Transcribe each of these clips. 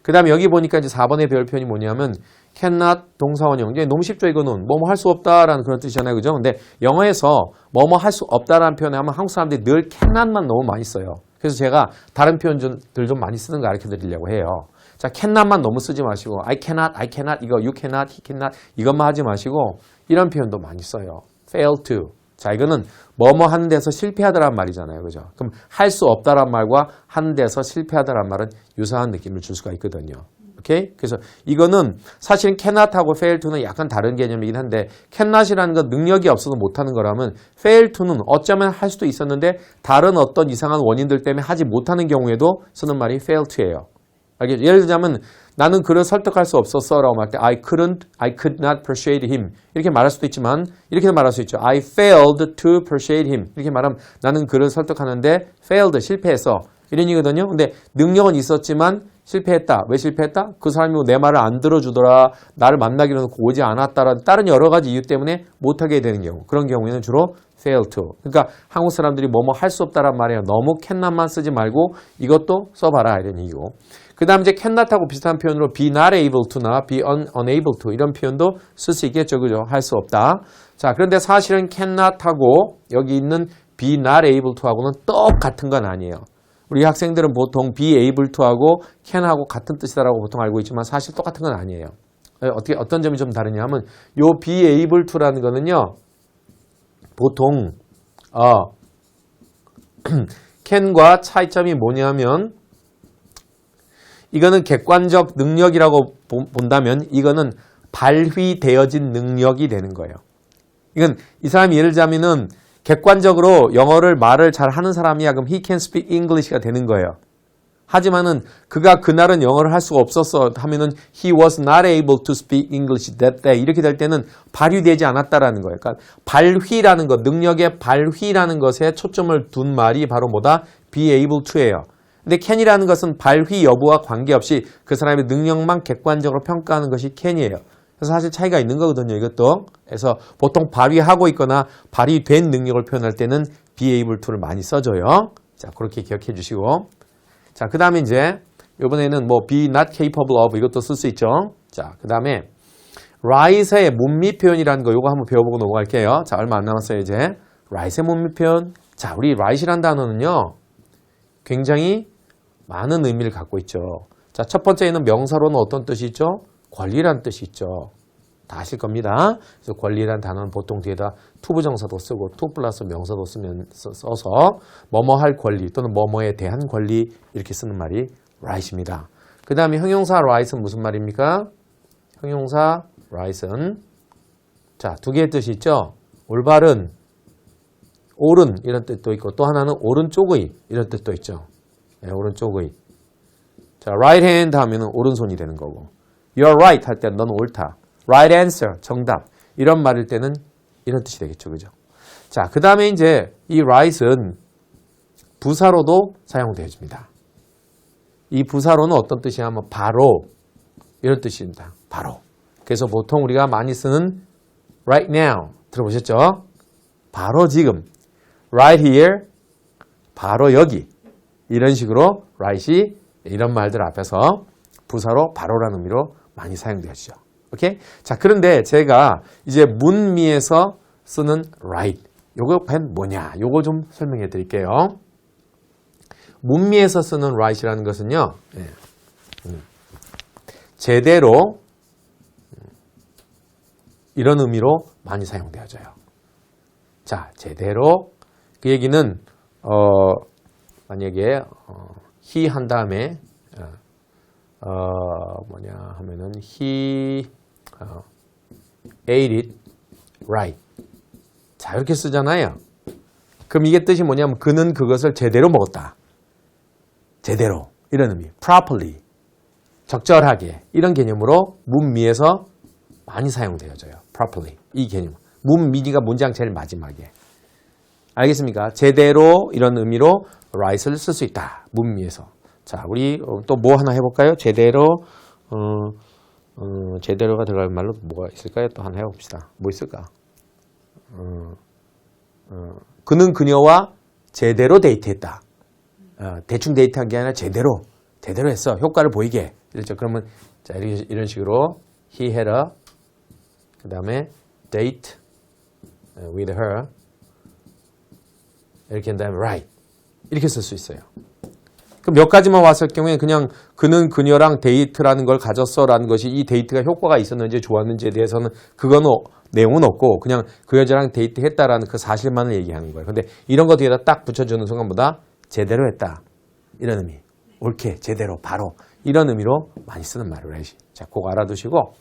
그 다음에 여기 보니까 이제 4번에 배울 표현이 뭐냐면 cannot 동사원형. 이제 너무 쉽죠, 이거는. 뭐뭐 할 수 없다라는 그런 뜻이잖아요. 그죠? 근데 영어에서 뭐뭐 할 수 없다라는 표현을 하면 한국 사람들이 늘 cannot만 너무 많이 써요. 그래서 제가 다른 표현들 좀 많이 쓰는 거 가르쳐 드리려고 해요. 자, cannot만 너무 쓰지 마시고 I cannot, 이거 you cannot, he cannot 이것만 하지 마시고 이런 표현도 많이 써요. fail to. 자, 이거는 뭐뭐 하는 데서 실패하다란 말이잖아요. 그죠? 그럼 할 수 없다란 말과 하는 데서 실패하다란 말은 유사한 느낌을 줄 수가 있거든요. 오케이? 그래서 이거는 사실은 cannot하고 fail to는 약간 다른 개념이긴 한데 cannot이라는 건 능력이 없어서 못하는 거라면 fail to는 어쩌면 할 수도 있었는데 다른 어떤 이상한 원인들 때문에 하지 못하는 경우에도 쓰는 말이 fail to예요. 알겠죠? 예를 들자면 나는 그를 설득할 수 없었어 라고 말할 때 I could not persuade him 이렇게 말할 수도 있지만 이렇게도 말할 수 있죠. I failed to persuade him 이렇게 말하면 나는 그를 설득하는데 failed 실패했어 이런 얘기거든요. 근데 능력은 있었지만 실패했다. 왜 실패했다? 그 사람이 내 말을 안 들어주더라. 나를 만나기로 놓고 오지 않았다라는 다른 여러 가지 이유 때문에 못하게 되는 경우. 그런 경우에는 주로 fail to. 그러니까 한국 사람들이 뭐뭐 할 수 없다란 말이에요. 너무 cannot만 쓰지 말고 이것도 써봐라 이런 얘기고. 그 다음 이제 cannot하고 비슷한 표현으로 be not able to나 be unable to 이런 표현도 쓸 수 있겠죠. 그죠? 할 수 없다. 자, 그런데 사실은 cannot하고 여기 있는 be not able to하고는 똑같은 건 아니에요. 우리 학생들은 보통 be able to하고 can하고 같은 뜻이다라고 보통 알고 있지만 사실 똑같은 건 아니에요. 어떤 점이 좀 다르냐 하면 요 be able to라는 거는요. 보통 can과 차이점이 뭐냐면 이거는 객관적 능력이라고 본다면 이거는 발휘되어진 능력이 되는 거예요. 이건 이 사람이 예를 들자면은 객관적으로 영어를 말을 잘 하는 사람이야. 그럼 he can speak English가 되는 거예요. 하지만은 그가 그날은 영어를 할 수가 없었어 하면은 he was not able to speak English that day 이렇게 될 때는 발휘되지 않았다라는 거예요. 그러니까 발휘라는 것, 능력의 발휘라는 것에 초점을 둔 말이 바로 뭐다? be able to예요. 근데 can이라는 것은 발휘 여부와 관계없이 그 사람의 능력만 객관적으로 평가하는 것이 can이에요. 그래서 사실 차이가 있는 거거든요, 이것도. 그래서 보통 발휘하고 있거나 발휘된 능력을 표현할 때는 be able to를 많이 써줘요. 자, 그렇게 기억해 주시고. 자, 그 다음에 이제, 이번에는 뭐 be not capable of 이것도 쓸 수 있죠. 자, 그 다음에 right의 문미 표현이라는 거, 이거 한번 배워보고 넘어갈게요. 자, 얼마 안 남았어요, 이제. right의 문미 표현. 자, 우리 right이란 단어는요, 굉장히 많은 의미를 갖고 있죠. 자, 첫 번째는 명사로는 어떤 뜻이 있죠? 권리란 뜻이 있죠. 다 아실 겁니다. 그래서 권리란 단어는 보통 뒤에다 투부정사도 쓰고 투 플러스 명사도 써서 뭐뭐 할 권리 또는 뭐뭐에 대한 권리 이렇게 쓰는 말이 right입니다. 그 다음에 형용사 right은 무슨 말입니까? 형용사 right은 자, 두 개의 뜻이 있죠. 올바른, 옳은 이런 뜻도 있고 또 하나는 오른쪽의 이런 뜻도 있죠. 네, 오른쪽의. 자, right hand 하면은 오른손이 되는 거고 You're right 할 때 넌 옳다. Right answer, 정답. 이런 말일 때는 이런 뜻이 되겠죠. 그죠? 자, 그 다음에 이제 이 right은 부사로도 사용되어집니다. 이 부사로는 어떤 뜻이냐면 바로 이런 뜻입니다. 바로. 그래서 보통 우리가 많이 쓰는 right now 들어보셨죠? 바로 지금. right here, 바로 여기. 이런 식으로 right이 이런 말들 앞에서 부사로 바로라는 의미로 많이 사용되어지죠. 오케이? 자, 그런데 제가 이제 문미에서 쓰는 right. 요거 밴 뭐냐? 요거 좀 설명해 드릴게요. 문미에서 쓰는 right이라는 것은요. 제대로 이런 의미로 많이 사용되어져요. 자, 제대로 그 얘기는 만약에 he 한 다음에 뭐냐 하면은 he ate it right. 자, 이렇게 쓰잖아요. 그럼 이게 뜻이 뭐냐면 그는 그것을 제대로 먹었다. 제대로. 이런 의미. properly. 적절하게. 이런 개념으로 문미에서 많이 사용되어져요. properly. 이 개념. 문미가 문장 제일 마지막에. 알겠습니까? 제대로 이런 의미로 right을 쓸 수 있다. 문미에서. 자, 우리 또 뭐 하나 해볼까요? 제대로 제대로가 들어갈 말로 뭐가 있을까요? 또 하나 해봅시다. 뭐 있을까? 그는 그녀와 제대로 데이트했다. 대충 데이트한 게 아니라 제대로 제대로 했어. 효과를 보이게. 이렇죠. 그러면 자, 이런 식으로 he had a 그 다음에 date with her 이렇게 한 다음에 right 이렇게 쓸 수 있어요. 그럼 몇 가지만 왔을 경우에 그냥 그는 그녀랑 데이트라는 걸 가졌어라는 것이 이 데이트가 효과가 있었는지 좋았는지에 대해서는 그거는 내용은 없고 그냥 그 여자랑 데이트했다라는 그 사실만을 얘기하는 거예요. 근데 이런 거 뒤에다 딱 붙여주는 순간보다 제대로 했다 이런 의미, 옳게 제대로 바로 이런 의미로 많이 쓰는 말을 해야지. 자, 그거 알아두시고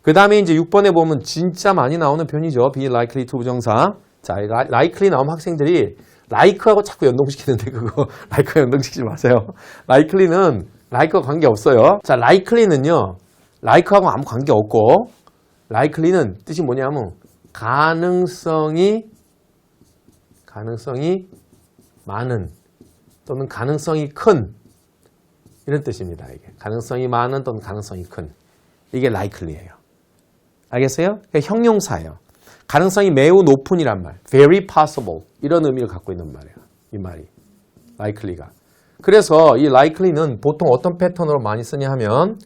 그 다음에 이제 6번에 보면 진짜 많이 나오는 표현이죠. be likely to 부정사. 자, likely 나오면 학생들이 like하고 자꾸 연동시키는데 그거 like와 연동시키지 마세요. likely는 like와 관계없어요. 자, likely는요. like하고 아무 관계없고 likely는 뜻이 뭐냐면 가능성이 많은 또는 가능성이 큰 이런 뜻입니다. 이게 가능성이 많은 또는 가능성이 큰 이게 likely예요. 알겠어요? 그러니까 형용사예요. 가능성이 매우 높은이란 말, very possible 이런 의미를 갖고 있는 말이에요. 이 말이 likely가. 그래서 이 likely는 보통 어떤 패턴으로 많이 쓰냐 하면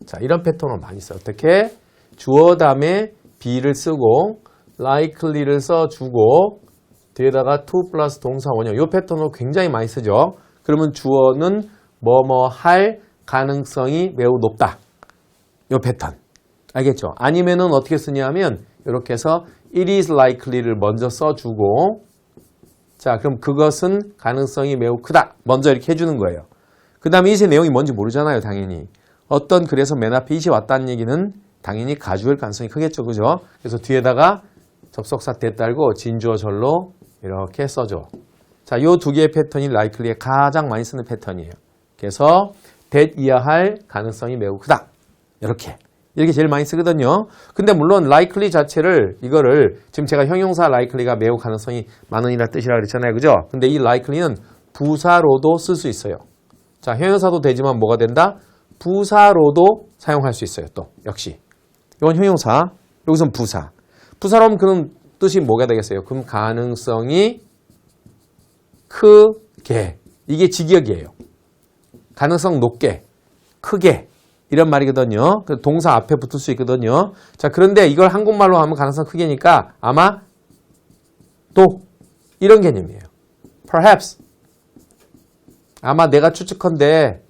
자 이런 패턴으로 많이 써요. 어떻게? 주어 다음에 be를 쓰고 likely를 써주고 뒤에다가 to 플러스 동사 원형 이 패턴으로 굉장히 많이 쓰죠. 그러면 주어는 뭐뭐 할 가능성이 매우 높다. 이 패턴. 알겠죠? 아니면은 어떻게 쓰냐면 이렇게 해서 it is likely를 먼저 써주고 자 그럼 그것은 가능성이 매우 크다. 먼저 이렇게 해주는 거예요. 그 다음에 이세 내용이 뭔지 모르잖아요. 당연히. 어떤 글에서 맨 앞에 it이 왔다는 얘기는 당연히 가주일 가능성이 크겠죠. 그죠? 그래서 뒤에다가 접속사 대 달고 진주어 절로 이렇게 써줘. 자, 요 두 개의 패턴이 likely에 가장 많이 쓰는 패턴이에요. 그래서 that 이하 할 가능성이 매우 크다. 이렇게 제일 많이 쓰거든요. 근데 물론 likely 자체를 이거를 지금 제가 형용사 likely가 매우 가능성이 많은이라는 뜻이라고 그랬잖아요. 그죠? 근데 이 likely는 부사로도 쓸 수 있어요. 자, 형용사도 되지만 뭐가 된다? 부사로도 사용할 수 있어요. 또 역시. 이건 형용사, 여기서는 부사. 부사로 하면 그런 뜻이 뭐가 되겠어요? 그럼 가능성이 크게. 이게 직역이에요. 가능성 높게, 크게. 이런 말이거든요. 동사 앞에 붙을 수 있거든요. 자, 그런데 이걸 한국말로 하면 가능성 크게니까 아마 또 이런 개념이에요. Perhaps. 아마 내가 추측컨대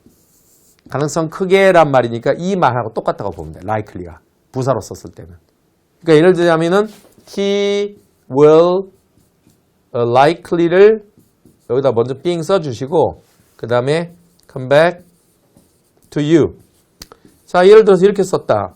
가능성 크게란 말이니까 이 말하고 똑같다고 보면 돼. likely가. 부사로 썼을 때는. 그러니까 예를 들자면은 he will likely를 여기다 먼저 being 써주시고 그 다음에 come back to you. 자, 예를 들어서 이렇게 썼다.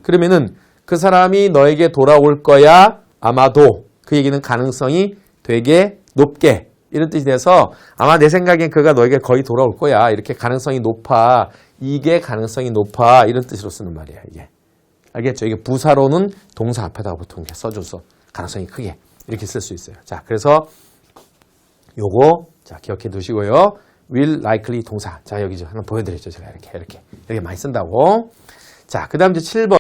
그러면은 그 사람이 너에게 돌아올 거야. 아마도. 그 얘기는 가능성이 되게 높게. 이런 뜻이 돼서 아마 내 생각엔 그가 너에게 거의 돌아올 거야. 이렇게 가능성이 높아. 이게 가능성이 높아. 이런 뜻으로 쓰는 말이야, 이게. 알겠죠? 이게 부사로는 동사 앞에다가 보통 이렇게 써줘서 가능성이 크게 이렇게 쓸 수 있어요. 자, 그래서 요거 자 기억해 두시고요. will likely 동사. 자, 여기 좀 하나 보여드렸죠. 제가 이렇게 많이 쓴다고. 자, 그 다음 이제 7번.